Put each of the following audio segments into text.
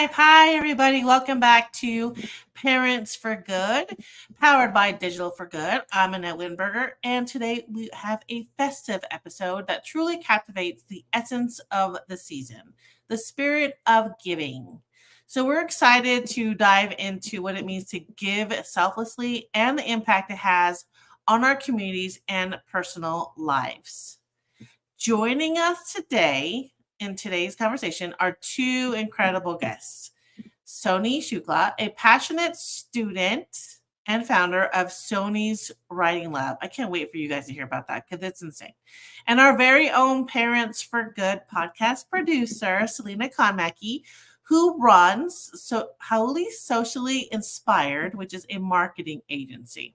live. Hi, everybody. Welcome back to Parents for Good, powered by Digital for Good. I'm Annette Whittenberger, and today we have a festive episode that truly captivates the essence of the season, the spirit of giving. So, we're excited to dive into what it means to give selflessly and the impact it has on our communities and personal lives. Joining us today in today's conversation are two incredible guests. Soni Shukla, a passionate student and founder of Soni's Writing Lab. I can't wait for you guys to hear about that because it's insane. And our very own Parents for Good podcast producer, Selena Conmackie, who runs Hauoli-Socially Inspired, which is a marketing agency.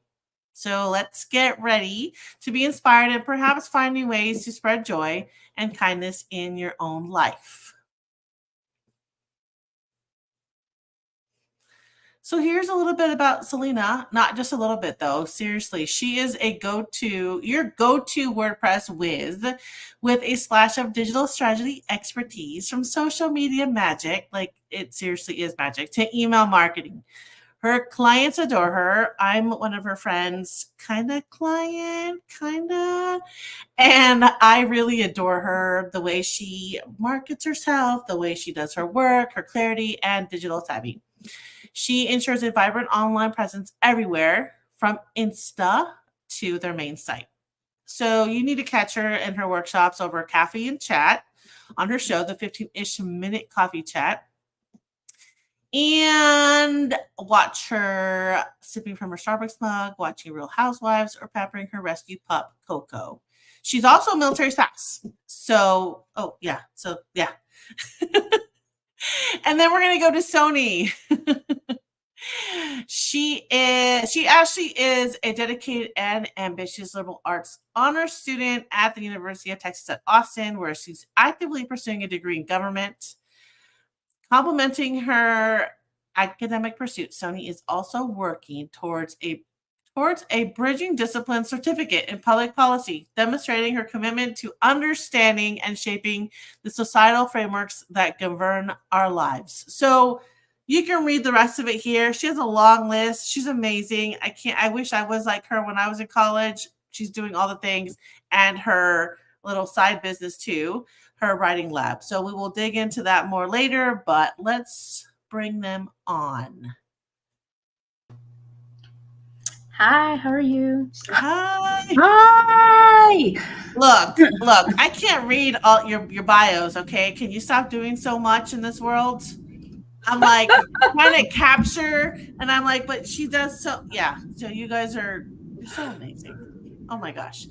So let's get ready to be inspired and perhaps find new ways to spread joy and kindness in your own life. So here's a little bit about Selena, not just a little bit though, seriously. She is your go-to WordPress whiz with a splash of digital strategy expertise from social media magic, like it seriously is magic, to email marketing. Her clients adore her. I'm one of her friends, kind of client, and I really adore her, the way she markets herself, the way she does her work, her clarity, and digital savvy. She ensures a vibrant online presence everywhere, from Insta to their main site. So you need to catch her in her workshops over coffee and chat on her show, the 15-ish minute coffee chat. And watch her sipping from her Starbucks mug, watching Real Housewives, or pampering her rescue pup, Coco. She's also a military spouse. So. And then we're going to go to Soni. She actually is a dedicated and ambitious liberal arts honors student at the University of Texas at Austin, where she's actively pursuing a degree in government. Complementing her academic pursuits, Soni is also working towards a bridging discipline certificate in public policy, demonstrating her commitment to understanding and shaping the societal frameworks that govern our lives. So you can read the rest of it here. She has a long list. She's amazing. I wish I was like her when I was in college. She's doing all the things, and her little side business too, her writing lab. So we will dig into that more later, but let's bring them on. Hi, how are you? Hi. Hi. Look, I can't read all your bios, okay? Can you stop doing so much in this world? I'm like trying to capture, and I'm like, but she does so, yeah. So you guys you're so amazing. Oh my gosh.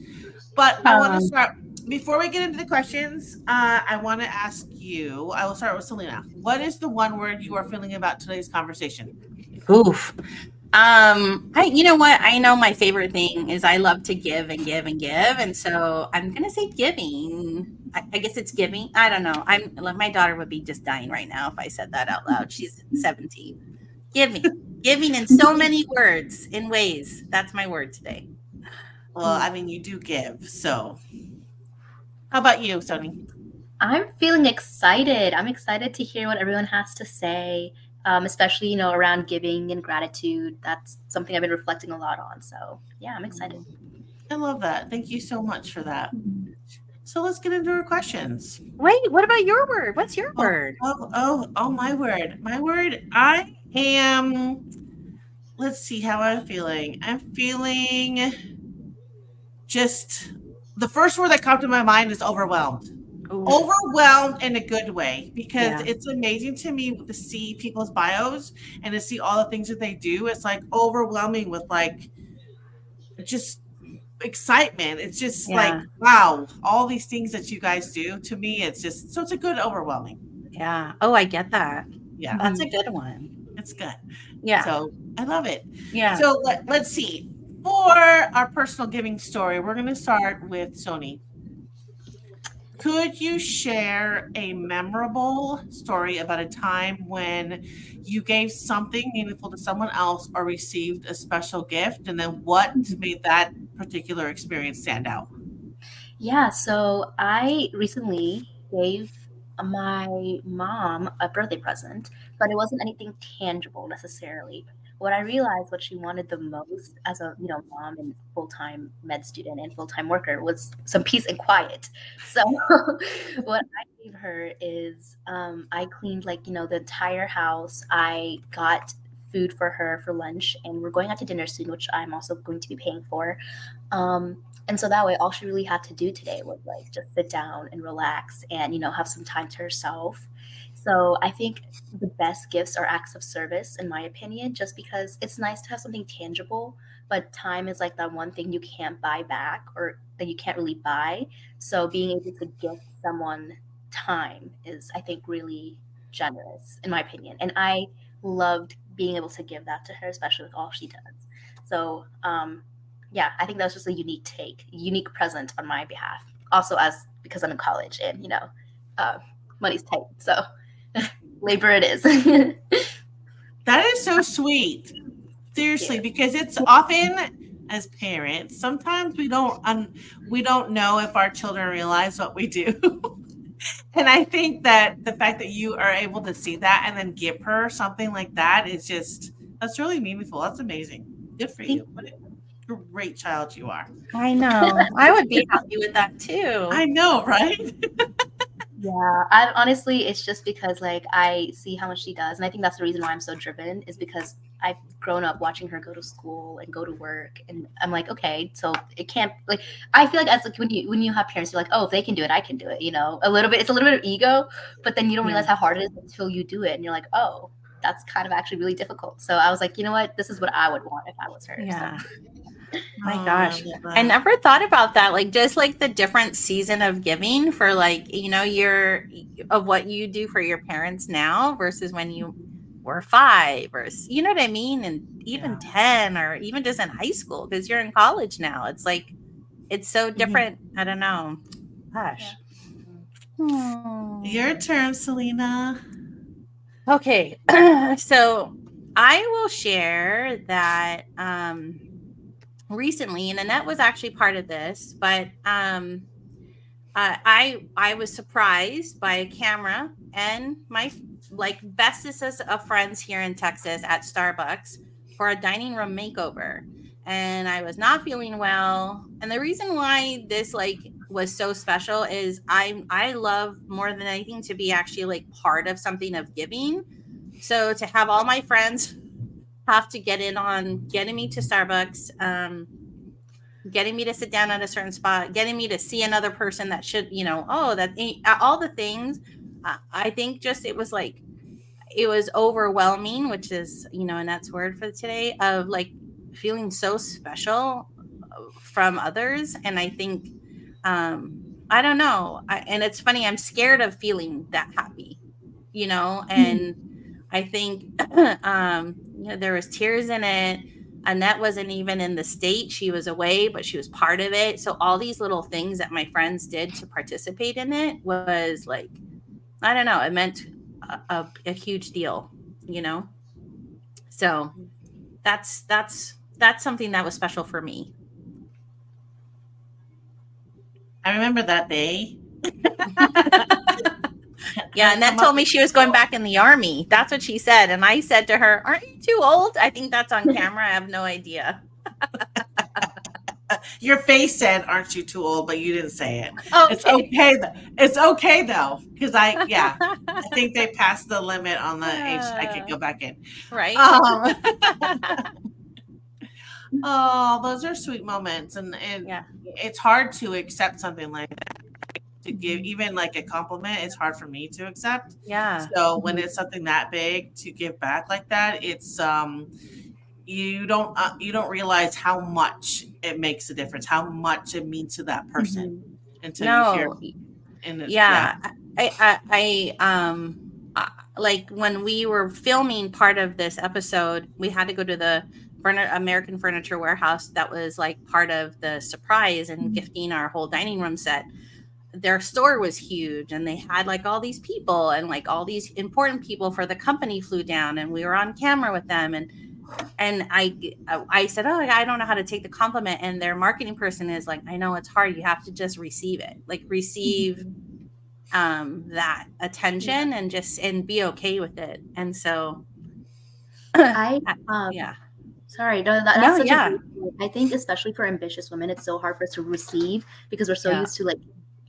But I want to start, before we get into the questions, I want to ask you, I will start with Selena. What is the one word you are feeling about today's conversation? Oof. You know what? I know my favorite thing is I love to give and give and give. And so I'm going to say giving. I guess it's giving. I don't know. My daughter would be just dying right now if I said that out loud. She's 17. Giving in so many words, in ways. That's my word today. Well, I mean, you do give. So how about you, Soni? I'm feeling excited. I'm excited to hear what everyone has to say. Especially, around giving and gratitude. That's something I've been reflecting a lot on. So, yeah, I'm excited. I love that. Thank you so much for that. So let's get into our questions. Wait, what about your word? What's your word? Oh, my word. My word, I am, let's see how I'm feeling. I'm feeling just, the first word that comes to my mind is overwhelmed. Ooh. Overwhelmed in a good way, because it's amazing to me to see people's bios and to see all the things that they do. It's like overwhelming with like just excitement. It's just like, wow, all these things that you guys do. To me, it's just, so it's a good overwhelming. Yeah. Oh, I get that. Yeah. That's a good one. It's good. Yeah. So I love it. Yeah. So let's see. For our personal giving story, we're going to start with Soni. Could you share a memorable story about a time when you gave something meaningful to someone else or received a special gift, and then what made that particular experience stand out? Yeah, so I recently gave my mom a birthday present, but it wasn't anything tangible necessarily. What I realized what she wanted the most as a mom and full-time med student and full-time worker was some peace and quiet. So what I gave her is I cleaned like the entire house. I got food for her for lunch, and we're going out to dinner soon, which I'm also going to be paying for. And so that way, all she really had to do today was like just sit down and relax and, have some time to herself. So I think the best gifts are acts of service, in my opinion, just because it's nice to have something tangible, but time is like that one thing you can't buy back or that you can't really buy. So being able to gift someone time is, I think, really generous, in my opinion. And I loved being able to give that to her, especially with all she does. So, yeah, I think that was just a unique present on my behalf. Also, as because I'm in college and money's tight, so labor it is. That is so sweet. Seriously, because it's often as parents, sometimes we don't know if our children realize what we do. And I think that the fact that you are able to see that and then give her something like that is that's really meaningful. That's amazing. Good for you. What a great child you are. I know. I would be happy with that too. I know, right? Yeah, I honestly, it's just because like I see how much she does, and I think that's the reason why I'm so driven is because I've grown up watching her go to school and go to work, and I'm like, okay, so it can't like I feel like as like when you have parents, you're like, oh, if they can do it, I can do it. A little bit, it's a little bit of ego, but then you don't realize how hard it is until you do it, and you're like, oh, that's kind of actually really difficult. So I was like, you know what, this is what I would want if I was her. Yeah. So. My gosh. I never thought about that. Like just like the different season of giving for like, your of what you do for your parents now versus when you were 5 or you know what I mean? And even 10 or even just in high school because you're in college now. It's like, it's so different. I don't know. Gosh. Your turn, Selena. Okay. So I will share that, recently, and Annette was actually part of this, but I was surprised by a camera and my like bestest of friends here in Texas at Starbucks for a dining room makeover, and I was not feeling well. And the reason why this like was so special is I love more than anything to be actually like part of something of giving. So to have all my friends have to get in on getting me to Starbucks, getting me to sit down at a certain spot, getting me to see another person that should, all the things. I think just it was overwhelming, which is, Annette's word for today, of like feeling so special from others. And I think, I don't know. And it's funny, I'm scared of feeling that happy, and I think there was tears in it. Annette wasn't even in the state. She was away, but she was part of it. So all these little things that my friends did to participate in it was like, I don't know, it meant a huge deal, So that's something that was special for me. I remember that day. Yeah, Annette told me she was going back in the army. That's what she said. And I said to her, aren't you too old? I think that's on camera. I have no idea. Your face said, aren't you too old? But you didn't say it. Okay. It's okay. It's okay, though. Because I think they passed the limit on the age I could go back in. Right. Oh, those are sweet moments. And it's hard to accept something like that. To give even like a compliment, it's hard for me to accept. Yeah. So when it's something that big to give back like that, it's you don't realize how much it makes a difference, how much it means to that person until you hear. And I like when we were filming part of this episode, we had to go to the American Furniture Warehouse. That was like part of the surprise and gifting our whole dining room set. Their store was huge and they had like all these people and like all these important people for the company flew down and we were on camera with them. And I said, oh, I don't know how to take the compliment. And their marketing person is like, I know it's hard. You have to just receive it. Like receive that attention and be okay with it. And so, I yeah. Sorry, no, No, that's such a yeah. great point. I think especially for ambitious women, it's so hard for us to receive because we're so Yeah. used to like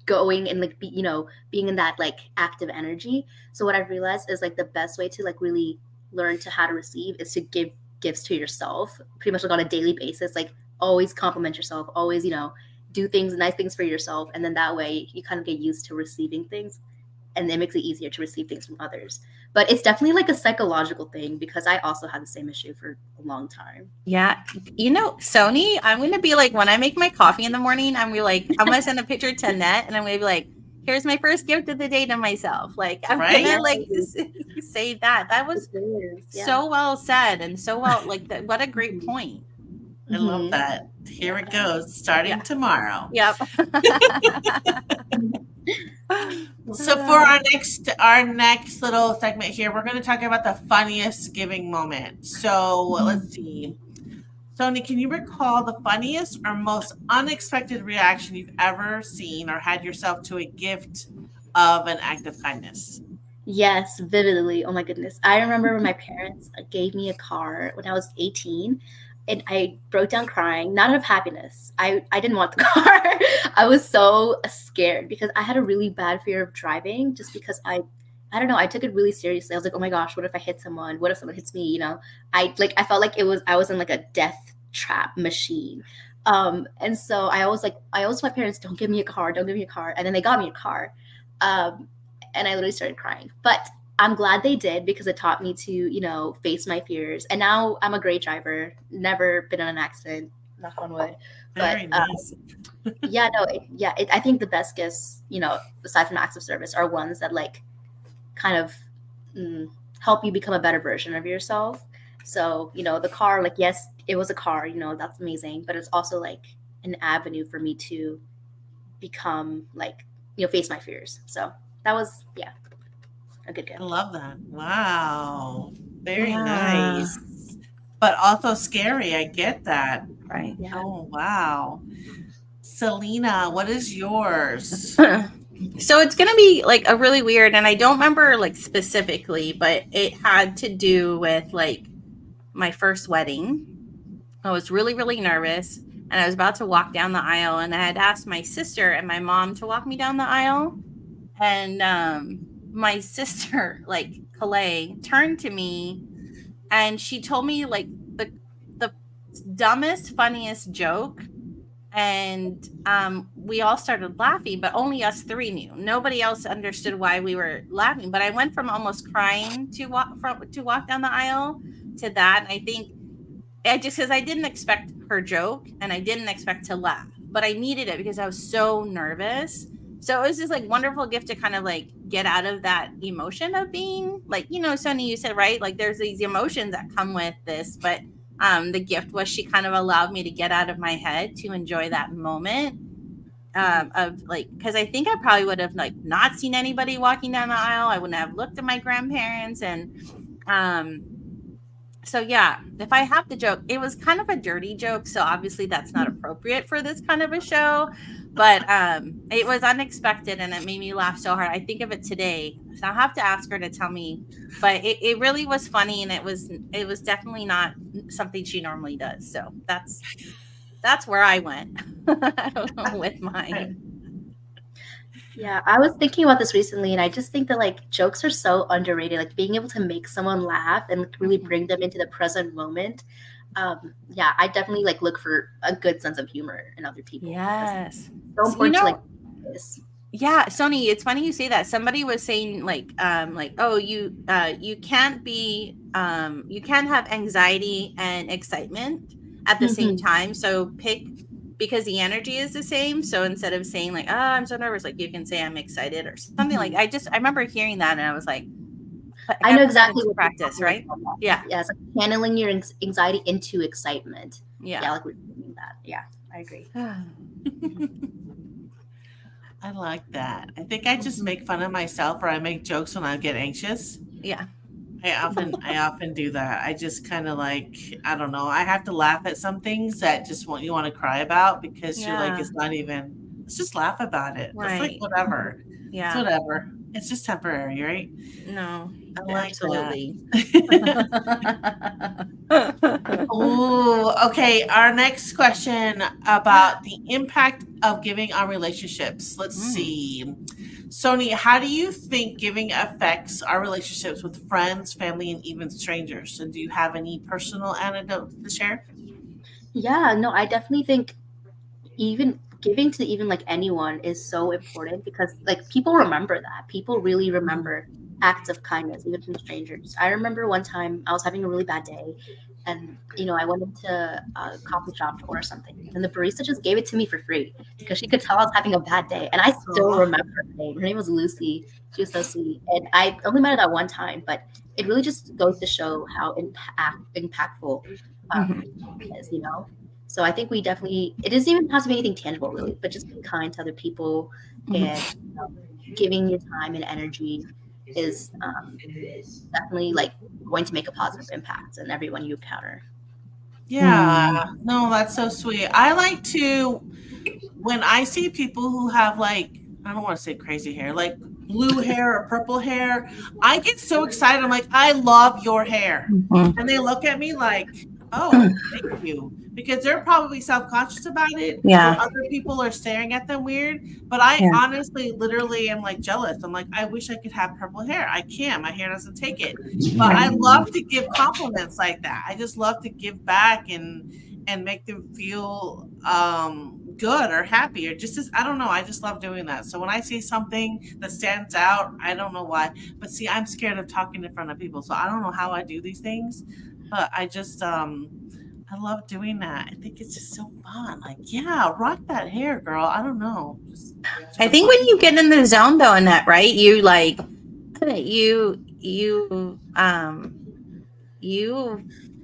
going and like being in that like active energy. So what I've realized is like the best way to like really learn to how to receive is to give gifts to yourself pretty much like on a daily basis. Like always compliment yourself, always, do nice things for yourself, and then that way you kind of get used to receiving things, and it makes it easier to receive things from others. But it's definitely like a psychological thing because I also had the same issue for a long time. Yeah. Soni, I'm going to be like, when I make my coffee in the morning, I'm going to send a picture to Annette, and I'm going to be like, here's my first gift of the day to myself. Like, I'm Right? going to like say that. That was so well said. And so well, like that. What a great point. I love that. Here it goes, starting tomorrow. Yep. So for our next little segment here, we're going to talk about the funniest giving moment. So let's see. Soni, can you recall the funniest or most unexpected reaction you've ever seen or had yourself to a gift of an act of kindness? Yes, vividly. Oh my goodness. I remember when my parents gave me a car when I was 18, and I broke down crying, not out of happiness. I didn't want the car. I was so scared because I had a really bad fear of driving just because I don't know, I took it really seriously. I was like, "Oh my gosh, what if I hit someone? What if someone hits me?" I felt like I was in like a death trap machine. And so I always told my parents, "Don't give me a car, don't give me a car." And then they got me a car. Um and I literally started crying. But I'm glad they did because it taught me to, face my fears. And now I'm a great driver. Never been in an accident, knock on wood. Very nice. I think the best gifts, aside from acts of service, are ones that like kind of help you become a better version of yourself. So, the car, like, yes, it was a car, that's amazing. But it's also like an avenue for me to become like, face my fears. So that was, a good gift. I love that. Wow. Very Yeah. nice. But also scary. I get that. Right. Yeah. Oh, wow. Selena, what is yours? So it's going to be like a really weird, and I don't remember like specifically, but it had to do with like my first wedding. I was really, really nervous, and I was about to walk down the aisle, and I had asked my sister and my mom to walk me down the aisle. And my sister, like Calais, turned to me and she told me like the dumbest, funniest joke. And we all started laughing, but only us three knew. Nobody else understood why we were laughing. But I went from almost crying to walk down the aisle to that. And I think because I didn't expect her joke and I didn't expect to laugh, but I needed it because I was so nervous. So it was just like wonderful gift to kind of like get out of that emotion of being like, Soni, you said, right? Like there's these emotions that come with this, but the gift was she kind of allowed me to get out of my head to enjoy that moment of like, because I think I probably would have like not seen anybody walking down the aisle. I wouldn't have looked at my grandparents. And so yeah, if I have the joke, it was kind of a dirty joke, so obviously that's not appropriate for this kind of a show, but it was unexpected and it made me laugh so hard. I think of it today, so I'll have to ask her to tell me, but it really was funny, and it was definitely not something she normally does. So that's where I went with mine. Yeah, I was thinking about this recently, and I just think that like jokes are so underrated. Like being able to make someone laugh and like, really bring them into the present moment. I definitely like look for a good sense of humor in other people. Yes, so important to like this. Yeah, Soni, it's funny you say that. Somebody was saying oh, you can't have anxiety and excitement at the same time. So pick, because the energy is the same. So instead of saying like, oh, I'm so nervous, like you can say I'm excited or something like. I remember hearing that and I was like, I know exactly what practice, right? Yeah. Yeah, it's like channeling your anxiety into excitement. Yeah. Yeah, like we're doing that. Yeah, I agree. I like that. I think I just make fun of myself, or I make jokes when I get anxious. Yeah. I often do that. I just kind of like, I don't know. I have to laugh at some things that just you want to cry about because you're like, it's not even. Let's just laugh about it. Right. It's like whatever. Yeah. It's whatever. It's just temporary, right? No. I like Absolutely. that. Oh, okay. Our next question about the impact of giving on relationships. Let's see. Soni, how do you think giving affects our relationships with friends, family, and even strangers? And do you have any personal anecdotes to share? Yeah, no, I definitely think even giving to even like anyone is so important because like people remember that. People really remember acts of kindness, even from strangers. I remember one time I was having a really bad day and I went into a coffee shop to order something and the barista just gave it to me for free because she could tell I was having a bad day. And I still Aw. remember her name. Her name was Lucy. She was so sweet. And I only met her that one time, but it really just goes to show how impactful is. So I think we definitely, it doesn't even have to be anything tangible really, but just being kind to other people and giving your time and energy is definitely like going to make a positive impact on everyone you encounter. Yeah, no, that's so sweet. I like to, when I see people who have like, I don't want to say crazy hair, like blue hair or purple hair, I get so excited. I'm like, I love your hair. And they look at me like, oh, thank you. Because they're probably self conscious about it, or Yeah. other people are staring at them weird. But I Yeah. honestly, literally am like jealous. I'm like, I wish I could have purple hair. I can't. My hair doesn't take it. But I love to give compliments like that. I just love to give back and make them feel good or happy, or just as, I don't know. I just love doing that. So when I see something that stands out, I don't know why. But see, I'm scared of talking in front of people, so I don't know how I do these things. But I just I love doing that. I think it's just so fun. Like, yeah, rock that hair, girl. I don't know. Just I so think fun. when you get in the zone though, Annette, right? You like you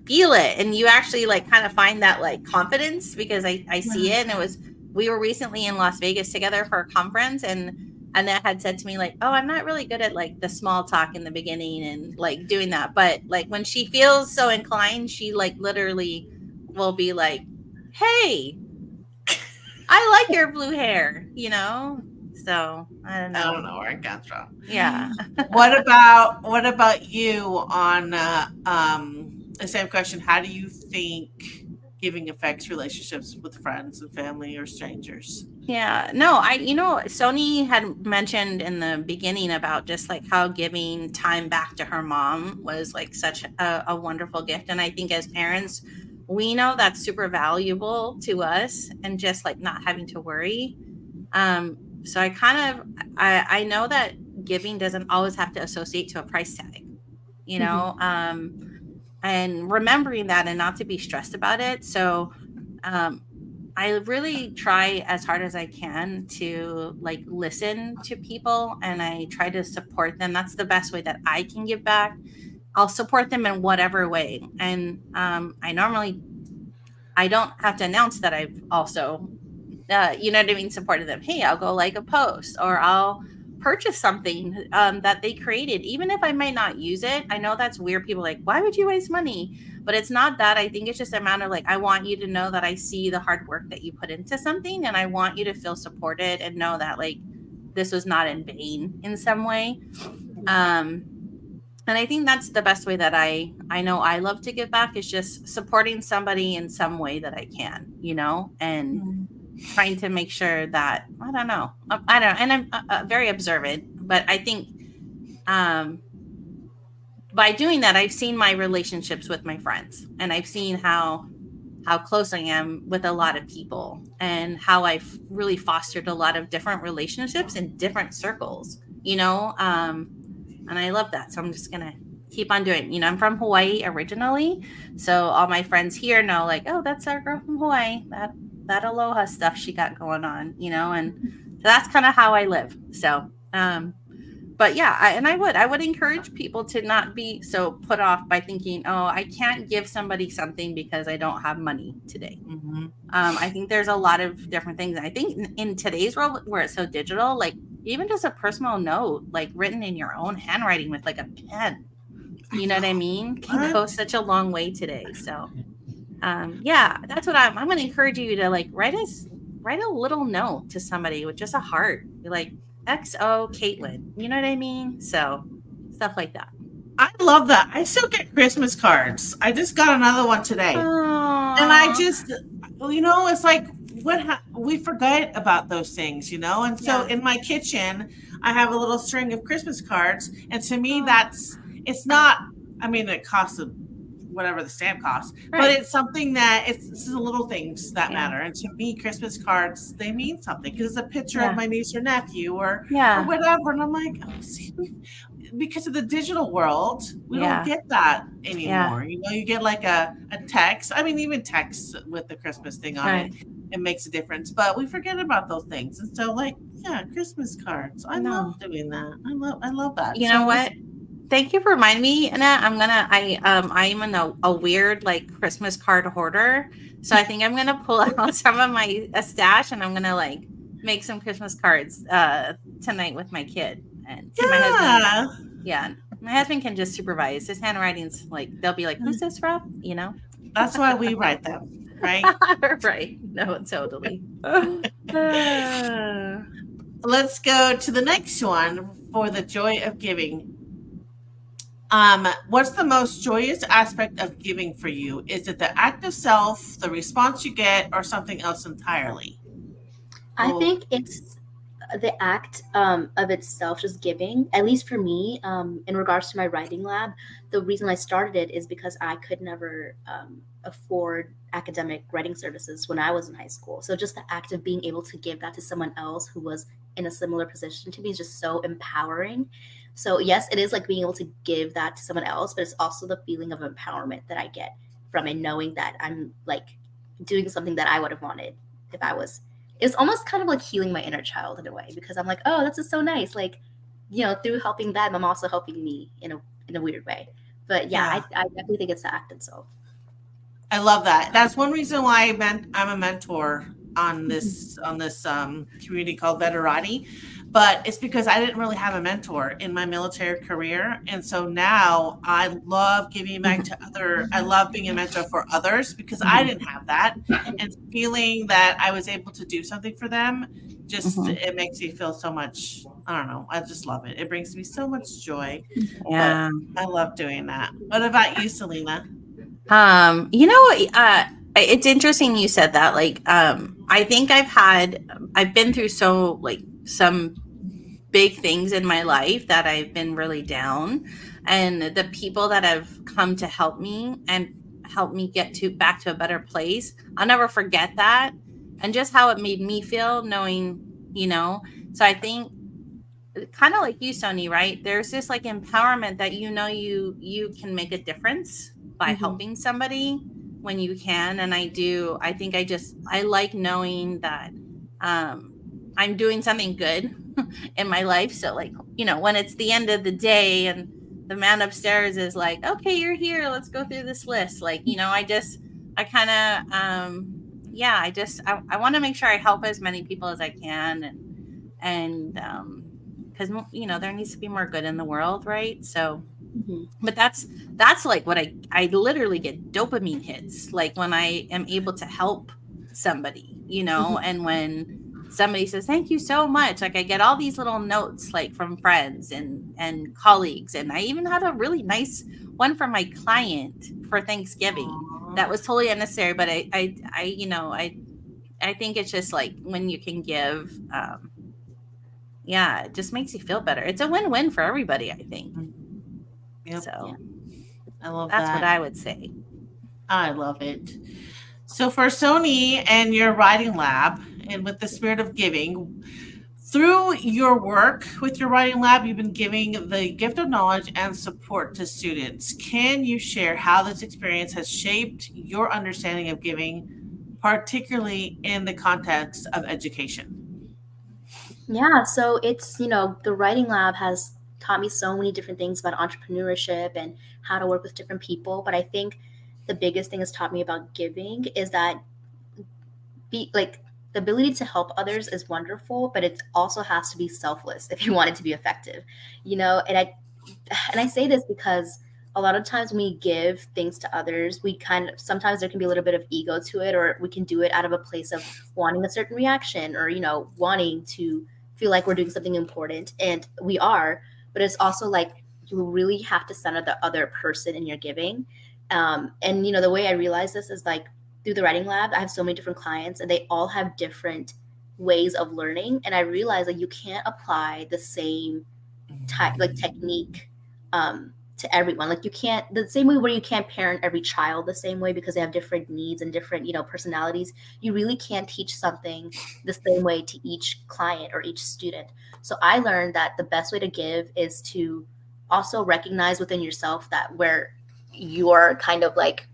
feel it and you actually like kind of find that like confidence because I see it. And we were recently in Las Vegas together for a conference and Annette had said to me like, oh, I'm not really good at like the small talk in the beginning and like doing that. But like when she feels so inclined, she like literally will be like, hey, I like your blue hair, So I don't I know. don't know where it comes from. Yeah. What about you on the same question? How do you think giving affects relationships with friends and family or strangers? Yeah. No, Soni had mentioned in the beginning about just like how giving time back to her mom was like such a wonderful gift. And I think as parents, we know that's super valuable to us and just like not having to worry. So I know that giving doesn't always have to associate to a price tag, and remembering that and not to be stressed about it. So, I really try as hard as I can to like listen to people and I try to support them. That's the best way that I can give back. I'll support them in whatever way. And I don't have to announce that I've also, supported them. Hey, I'll go like a post or I'll purchase something that they created, even if I might not use it. I know that's weird. People are like, why would you waste money? But it's not that. I think it's just a matter of like, I want you to know that I see the hard work that you put into something and I want you to feel supported and know that like this was not in vain in some way. And I think that's the best way that I know I love to give back is just supporting somebody in some way that I can, and trying to make sure that I don't know, and I'm very observant, but I think by doing that, I've seen my relationships with my friends, and I've seen how close I am with a lot of people, and how I've really fostered a lot of different relationships in different circles, and I love that. So I'm just gonna keep on doing. I'm from Hawaii originally, so all my friends here know, like, oh, that's our girl from Hawaii. That aloha stuff she got going on, and so that's kind of how I live. So, but yeah, I would encourage people to not be so put off by thinking, oh, I can't give somebody something because I don't have money today. I think there's a lot of different things. I think in today's world where it's so digital, like even just a personal note, like written in your own handwriting with like a pen, you know what I mean, can go such a long way today. So, yeah, that's what I'm going to encourage you to like write a little note to somebody with just a heart. Be like, XO Caitlin. You know what I mean? So stuff like that. I love that. I still get Christmas cards. I just got another one today. And I Aww. just, it's like we forget about those things, And so Yeah. in my kitchen, I have a little string of Christmas cards, and to me, Oh, it's not. I mean, it costs whatever the stamp costs, but right. it's something that it's the little things that Yeah. matter. And to me, Christmas cards, they mean something because it's a picture of Yeah. my niece or nephew or Yeah. whatever, and I'm like, oh, see, because of the digital world, we don't Yeah. get that Yeah. anymore. You get like a text. I mean, even text with the Christmas thing on Right. it makes a difference, but we forget about those things. And so, like, yeah, Christmas cards. I No. love doing that. I love that. You know So, what? Thank you for reminding me, Annette. I'm in a weird like Christmas card hoarder. So I think I'm gonna pull out some of my stash and I'm gonna like make some Christmas cards tonight with my kid. And my husband, yeah, yeah. My husband can just supervise. His handwriting's like they'll be like, "Who's this, Rob?" You know? that's why we write them, right? Right. No, totally. Let's go to the next one for the joy of giving. What's the most joyous aspect of giving for you? Is it the act of self, the response you get, or something else entirely? I Oh, think it's the act of itself, just giving. At least for me, in regards to my writing lab, the reason I started it is because I could never afford academic writing services when I was in high school. So just the act of being able to give that to someone else who was in a similar position to me is just so empowering. So yes, it is like being able to give that to someone else, but it's also the feeling of empowerment that I get from it, knowing that I'm like doing something that I would have wanted if I was. It's almost kind of like healing my inner child in a way, because I'm like, oh, this is so nice. Like, through helping them, I'm also helping me in a weird way. But yeah, yeah. I definitely think it's the act itself. I love that. That's one reason why I'm a mentor on Mhm. this community called Veterani, but it's because I didn't really have a mentor in my military career, and so now I love giving back to other. I love being a mentor for others because I Mhm. didn't have that, and feeling that I was able to do something for them, just Mhm. it makes me feel so much. I don't know. I just love it. It brings me so much joy, but Yeah. I love doing that. What about you, Selena? You know, it's interesting you said that. Like, I think I've been through so like some big things in my life that I've been really down, and the people that have come to help me and help me get to back to a better place, I'll never forget that, and just how it made me feel knowing, you know. So I think kind of like you, Sony, right? There's this like empowerment that you can make a difference by Mhm. helping somebody when you can. And I think I like knowing that um I'm doing something good in my life. So like, when it's the end of the day and the man upstairs is like, okay, you're here, let's go through this list. Like, I kind of yeah, I want to make sure I help as many people as I can, and because there needs to be more good in the world, right? So, Mhm. but that's like what I literally get dopamine hits like when I am able to help somebody, Mhm. and when somebody says thank you so much, like I get all these little notes like from friends and colleagues, and I even had a really nice one from my client for Thanksgiving Aw. that was totally unnecessary, but I think it's just like when you can give, yeah, it just makes you feel better. It's a win-win for everybody, I think. Yep, Yeah. So I love that's what that. I would say. I love it. So for Sony and your writing lab, and with the spirit of giving, through your work with your writing lab, you've been giving the gift of knowledge and support to students. Can you share how this experience has shaped your understanding of giving, particularly in the context of education? Yeah, so it's, the writing lab has taught me so many different things about entrepreneurship and how to work with different people. But I think the biggest thing it's taught me about giving is that be like the ability to help others is wonderful, but it also has to be selfless if you want it to be effective. And I say this because a lot of times when we give things to others, we kind of sometimes there can be a little bit of ego to it, or we can do it out of a place of wanting a certain reaction, or wanting to feel like we're doing something important, and we are, but it's also like you really have to center the other person in your giving. And the way I realize this is like through the writing lab. I have so many different clients, and they all have different ways of learning, and I realize that you can't apply the same technique to everyone. Like you can't, the same way where you can't parent every child the same way because they have different needs and different personalities. You really can't teach something the same way to each client or each student. So I learned that the best way to give is to also recognize within yourself that where you're kind of like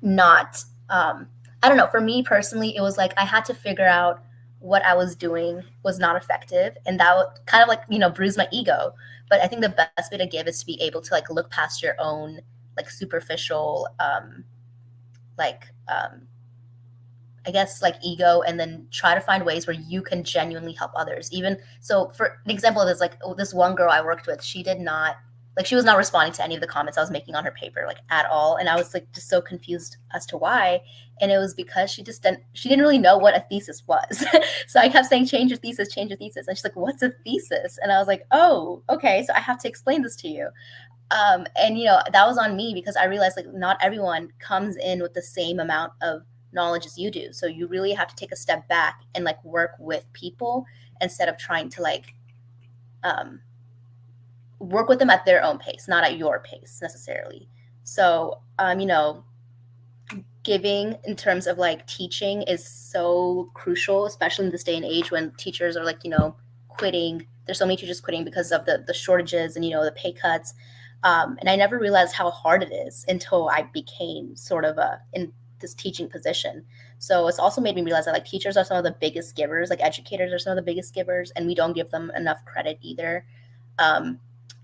not I don't know, for me personally, it was like I had to figure out what I was doing was not effective, and that would kind of like bruise my ego. But I think the best way to give is to be able to like look past your own like superficial like I guess like ego, and then try to find ways where you can genuinely help others. Even so, for an example of this, like this one girl I worked with, she was not responding to any of the comments I was making on her paper like at all, and I was like just so confused as to why. And it was because she didn't really know what a thesis was. So I kept saying, change your thesis, and she's like, what's a thesis? And I was like, oh, okay, so I have to explain this to you. And that was on me because I realized like not everyone comes in with the same amount of knowledge as you do. So you really have to take a step back and like work with people instead of trying to like work with them at their own pace, not at your pace necessarily. So giving in terms of like teaching is so crucial, especially in this day and age when teachers are like quitting. There's so many teachers quitting because of the shortages and the pay cuts. And I never realized how hard it is until I became sort of in this teaching position. So it's also made me realize that like teachers are some of the biggest givers, like educators are some of the biggest givers, and we don't give them enough credit either.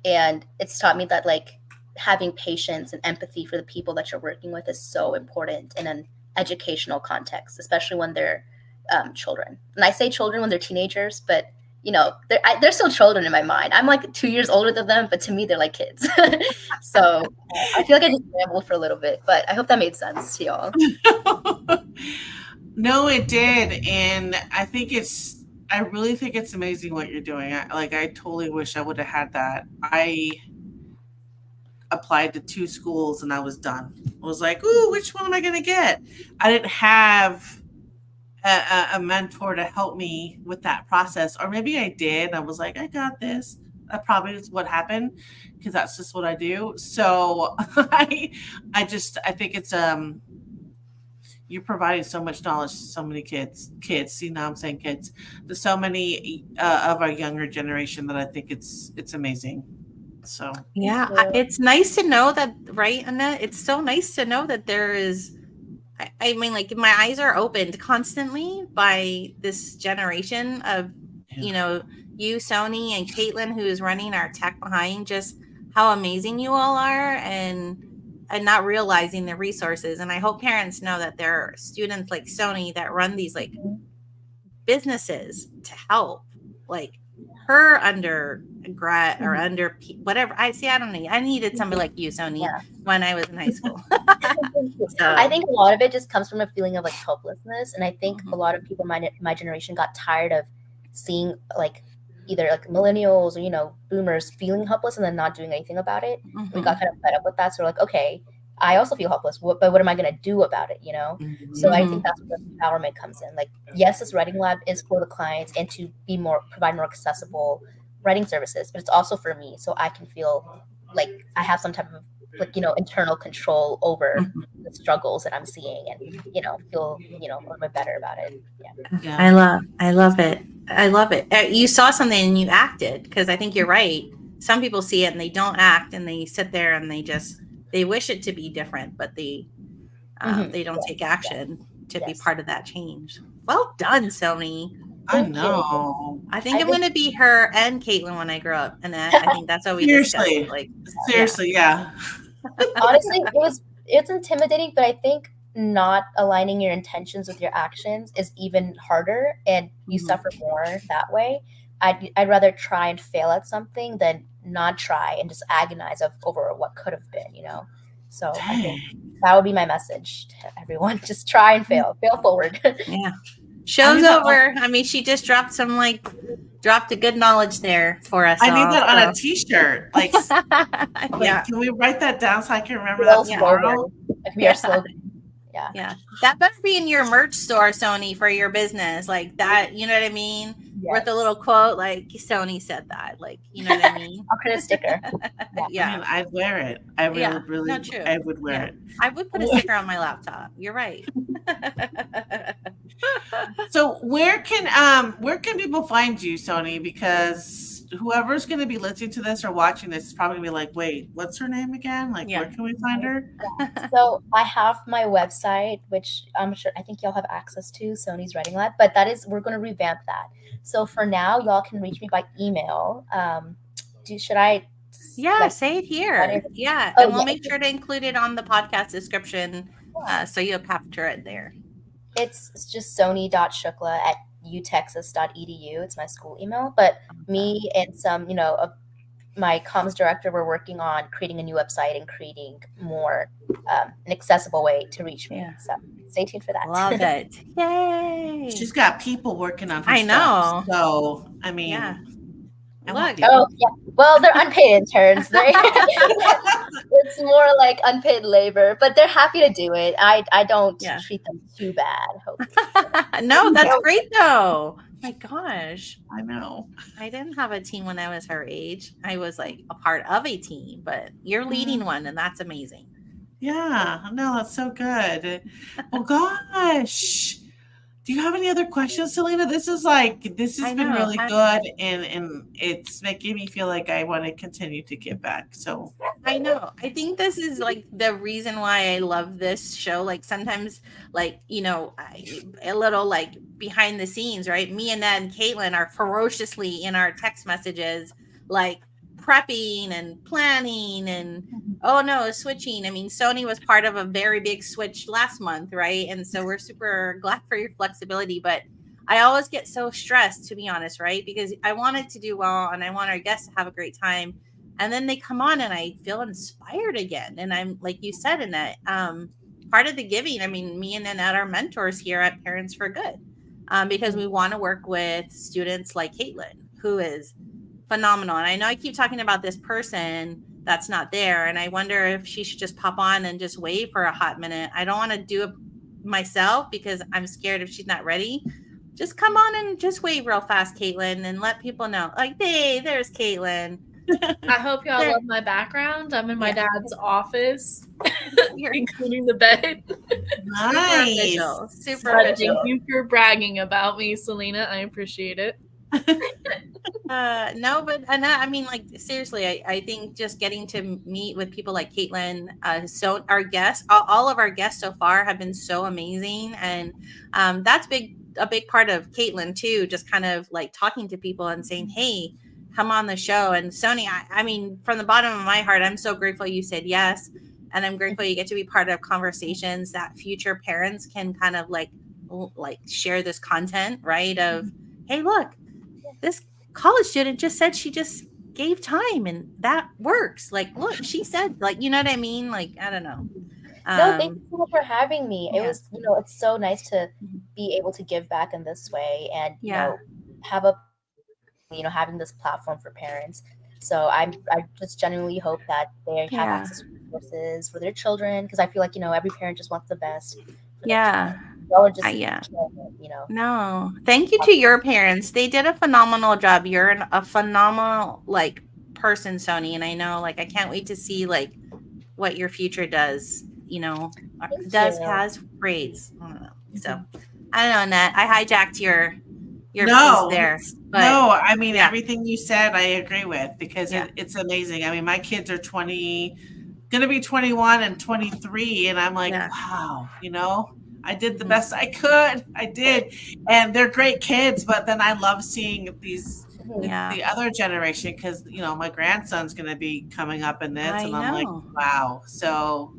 And it's taught me that like having patience and empathy for the people that you're working with is so important in an educational context, especially when they're children. And I say children when they're teenagers, but they're still children in my mind. I'm like 2 years older than them, but to me, they're like kids. So I feel like I just rambled for a little bit, but I hope that made sense to y'all. No, it did. And I really think it's amazing what you're doing. I totally wish I would have had that. I applied to 2 schools and I was done. I was like, ooh, which one am I going to get? I didn't have a mentor to help me with that process. Or maybe I did. I was like, I got this. That probably is what happened because that's just what I do. So I think it's you're providing so much knowledge to so many kids. See, now I'm saying kids. There's so many of our younger generation that I think it's amazing. So yeah, it's nice to know that, right, Annette? It's so nice to know that there is. I mean, like my eyes are opened constantly by this generation of, you, Soni, and Caitlin, who is running our tech behind. Just how amazing you all are, and not realizing the resources. And I hope parents know that there are students like Soni that run these like businesses to help like her undergrad or under whatever. I don't know. I needed somebody like you, Soni, when I was in high school. So I think a lot of it just comes from a feeling of like helplessness. And I think a lot of people in my generation got tired of seeing like either like millennials or, boomers feeling helpless and then not doing anything about it. Mm-hmm. We got kind of fed up with that. So we're like, okay, I also feel helpless, but what am I going to do about it? Mm-hmm. So I think that's where empowerment comes in. Like, yes, this writing lab is for the clients and to provide more accessible writing services, but it's also for me. So I can feel like I have some type of like, internal control over the struggles that I'm seeing and, feel, a little bit better about it. Yeah. I love it. I love it. You saw something and you acted, because I think you're right. Some people see it and they don't act and they sit there and they wish it to be different, but they don't take action to be part of that change. Well done, Soni. I know. I think I'm going to be her and Caitlin when I grow up, and I think that's what we discussed. Like, seriously, yeah. Honestly, it's intimidating, but I think not aligning your intentions with your actions is even harder, and you suffer more that way. I'd rather try and fail at something than not try and just agonize over what could have been, So I think that would be my message to everyone. Just try and fail forward. Yeah. Show's over. I mean, she just dropped a good knowledge there for us. I need that on a t-shirt. Like, yeah. Can we write that down so I can remember that tomorrow? That could be our slogan. Yeah. That better be in your merch store, Soni, for your business. Like that, you know what I mean? Yes. With a little quote, like Soni said that. Like, you know what I mean? I'll put a sticker. Yeah. I mean, I'd wear it. I really I would wear it. I would put a sticker on my laptop. You're right. So where can people find you, Soni? Because whoever's going to be listening to this or watching this is probably going to be like, wait, what's her name again? Like, where can we find her? So I have my website, which I think y'all have access to, Soni's Writing Lab, but we're going to revamp that. So for now, y'all can reach me by email. Should I? Yeah, say it here. Yeah, and we'll make sure to include it on the podcast description, so you'll capture it there. It's just soni.shukla@utexas.edu. It's my school email. But me and some, of my comms director, we're working on creating a new website and creating more an accessible way to reach me. So stay tuned for that. Love it. Yay. She's got people working on her I know. stuff. So, I mean. Yeah. Look. Oh, yeah. Well, they're unpaid interns. It's more like unpaid labor, but they're happy to do it. I don't treat them too bad, hopefully. No, that's great though. My gosh. I know. I didn't have a team when I was her age. I was like a part of a team, but you're leading one, and that's amazing. Yeah. No, that's so good. Oh gosh. Do you have any other questions, Selena? This has been really good, and it's making me feel like I want to continue to give back. So I know. I think this is like the reason why I love this show. Like sometimes, like, a little like behind the scenes, right? Me, Annette, and Caitlin are ferociously in our text messages, like prepping and planning and switching. I mean, Soni was part of a very big switch last month, right? And so we're super glad for your flexibility, but I always get so stressed, to be honest, right? Because I want it to do well and I want our guests to have a great time. And then they come on and I feel inspired again. And I'm, like you said, Annette, part of the giving, I mean, me and Annette are mentors here at Parents for Good, because we want to work with students like Caitlin, who is phenomenal. And I know I keep talking about this person that's not there, and I wonder if she should just pop on and just wave for a hot minute. I don't want to do it myself because I'm scared if she's not ready. Just come on and just wave real fast, Caitlin, and let people know, like, hey, there's Caitlin. I hope y'all love my background. I'm in my dad's office, including the bed. Nice. Super official. Thank you for bragging about me, Selena. I appreciate it. No, but Annette, I mean, like, seriously, I think just getting to meet with people like Caitlin, so our guests, all of our guests so far have been so amazing, and that's a big part of Caitlin too, just kind of like talking to people and saying, hey, come on the show. And Soni, I mean, from the bottom of my heart, I'm so grateful you said yes, and I'm grateful you get to be part of conversations that future parents can kind of like share this content, right? Of, hey, look, this college student just said she just gave time and that works. Like, look, she said, like, you know what I mean? Like, I don't know. No, thank you so much for having me. It was, it's so nice to be able to give back in this way and, have having this platform for parents. So I just genuinely hope that they have access to resources for their children, because I feel like, every parent just wants the best. No, thank you to your parents. They did a phenomenal job. You're a phenomenal person, Soni, and I know I can't wait to see what your future does. Has grades. I don't know. So I don't know, Annette. I hijacked your piece there. But, no, I mean everything you said I agree with, because it's amazing. I mean, my kids are gonna be 21 and 23, and I'm like, wow, I did the best I could. I did. And they're great kids, but then I love seeing the other generation, because, my grandson's going to be coming up in this, and I'm like, wow. So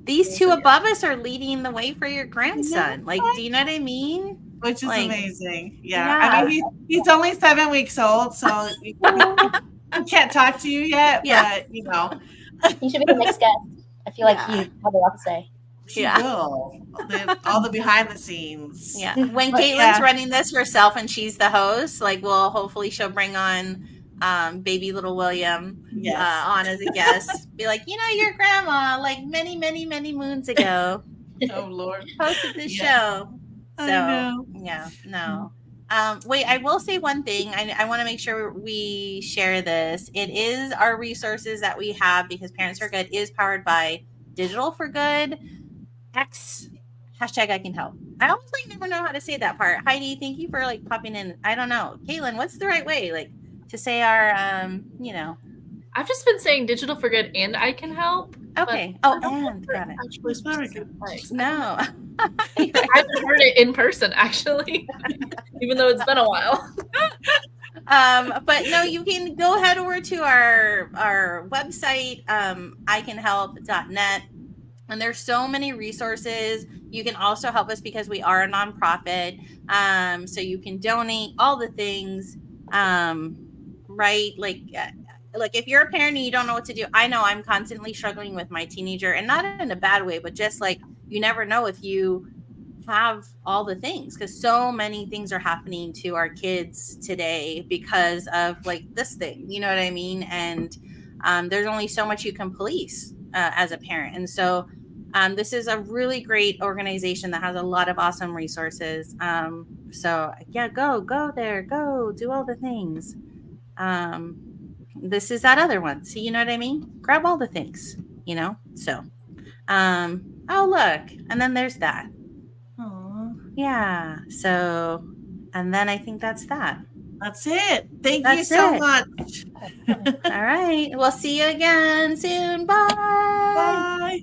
these two above us are leading the way for your grandson. Do you know what I mean? Which is amazing. Yeah. I mean, he's only 7 weeks old, so he can't talk to you yet, but, He should be the next guest. I feel like he have a lot to say. She Yeah. will. All the behind the scenes. Yeah. When But Caitlin's running this herself and she's the host, like, well, hopefully she'll bring on baby little William Yes. on as a guest. Be like, your grandma, like many, many, many moons ago, Oh Lord. hosted this Yeah. show. So, I know. yeah, no. Wait, I will say one thing. I want to make sure we share this. It is our resources that we have because Parents for Good is powered by Digital for Good. X hashtag I can help. I always never know how to say that part. Heidi, thank you for popping in. I don't know. Caitlin, what's the right way to say our I've just been saying Digital for Good and I can help. Okay. Oh, and got it. Actually, It's very good. No. I haven't heard it in person actually, even though it's been a while. But no, you can go head over to our website, icanhelp.net. And there's so many resources. You can also help us because we are a nonprofit. So you can donate all the things, right? Like if you're a parent and you don't know what to do, I know I'm constantly struggling with my teenager, and not in a bad way, but just you never know if you have all the things, because so many things are happening to our kids today because of this thing, you know what I mean? And there's only so much you can police as a parent. And so this is a really great organization that has a lot of awesome resources. So yeah, go there, go do all the things. This is that other one. See, you know what I mean? Grab all the things, so, oh, look. And then there's that. Aww. Yeah. So, and then I think that's that. That's it. Thank you so much. All right. We'll see you again soon. Bye. Bye.